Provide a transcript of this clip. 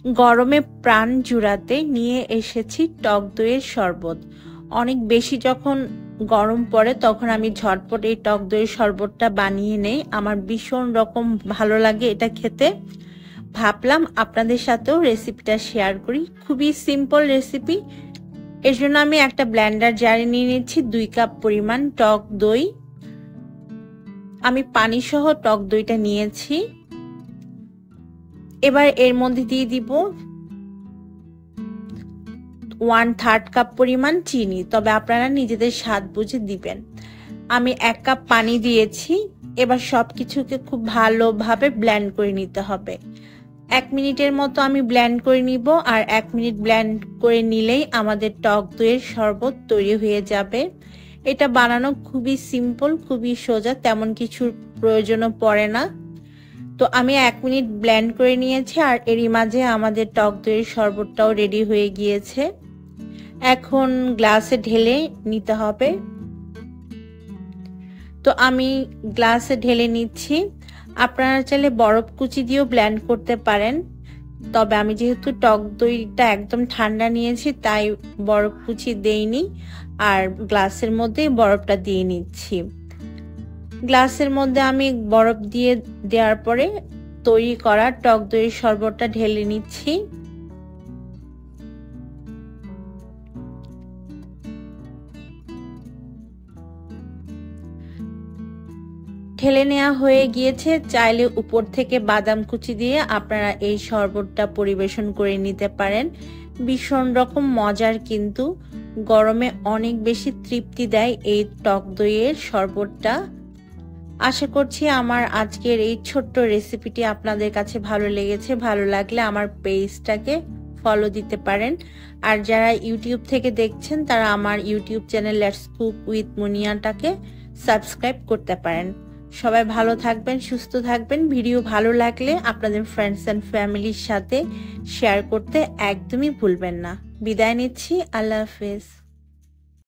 গরমে প্রাণ জুড়াতে নিয়ে এসেছি টক দইয়ের শরবত। অনেক বেশি যখন গরম পড়ে তখন আমি ঝটপট এই টক দইয়ের শরবতটা বানিয়ে নেই। আমার ভীষণ রকম ভালো লাগে এটা খেতে। ভাবলাম আপনাদের সাথেও রেসিপিটা শেয়ার করি। খুবই সিম্পল রেসিপি। এর জন্য আমি একটা ব্লেন্ডার জারে নিয়ে নিচ্ছি 2 কাপ পরিমাণ টক দই। আমি পানি সহ টক দইটা নিয়েছি। এবার এর মধ্যে দিয়ে দিব 1/3 কাপ পরিমাণ চিনি, তবে আপনারা নিজেদের স্বাদ বুঝে দিবেন। আমি 1 কাপ পানি দিয়েছি। এবার সবকিছুকে খুব ভালোভাবে ব্লেন্ড করে নিতে হবে। 1 মিনিটের মতো আমি ব্লেন্ড করে নিব, আর 1 মিনিট ব্লেন্ড করে নিলেই আমাদের টক দইয়ের শরবত তৈরি হয়ে যাবে। এটা বানানো খুবই সিম্পল, খুবই সোজা, তেমন কিছুর প্রয়োজনও পড়ে না। তো আমি 1 মিনিট ব্লেন্ড করে নিয়েছি, আর এরই মাঝে আমাদের টক দইয়ের শরবতটাও রেডি হয়ে গিয়েছে। এখন গ্লাসে ঢেলে নিতে হবে। তো আমি গ্লাসে ঢেলে নিচ্ছি। আপনারা চাইলে বরফ কুচি দিয়েও ব্লেন্ড করতে পারেন, তবে আমি যেহেতু টক দইটা একদম ঠান্ডা নিয়েছি তাই বরফ কুচি দেইনি, আর গ্লাসের মধ্যেই বরফটা দিয়ে নিচ্ছি। গ্লাসের মধ্যে আমি বরফ দিয়ে দেওয়ার পরে তৈরি করা টক দইয়ের শরবতটা ঢেলে নিচ্ছি। ঢেলে নেওয়া হয়ে গিয়েছে। চাইলে উপর থেকে বাদাম কুচি দিয়ে আপনারা এই শরবতটা পরিবেশন করে নিতে পারেন। ভীষণ রকম মজার, কিন্তু গরমে অনেক বেশি তৃপ্তি দেয় এই টক দইয়ের শরবতটা। আশা করছি আমার আজকের এই ছোট্ট রেসিপিটি আপনাদের কাছে ভালো লেগেছে। ভালো লাগলে আমার পেজটাকে ফলো দিতে পারেন। আর যারা ইউটিউব থেকে দেখছেন তারা আমার YouTube channel let's cook with মুনিয়াটাকে সাবস্ক্রাইব করতে পারেন। সবাই ভালো থাকবেন, সুস্থ থাকবেন। ভিডিও ভালো লাগলে আপনাদের ফ্রেন্ডস অ্যান্ড ফ্যামিলির সাথে শেয়ার করতে একদমই ভুলবেন না। বিদায় নিচ্ছি। আল্লাহ হাফেজ।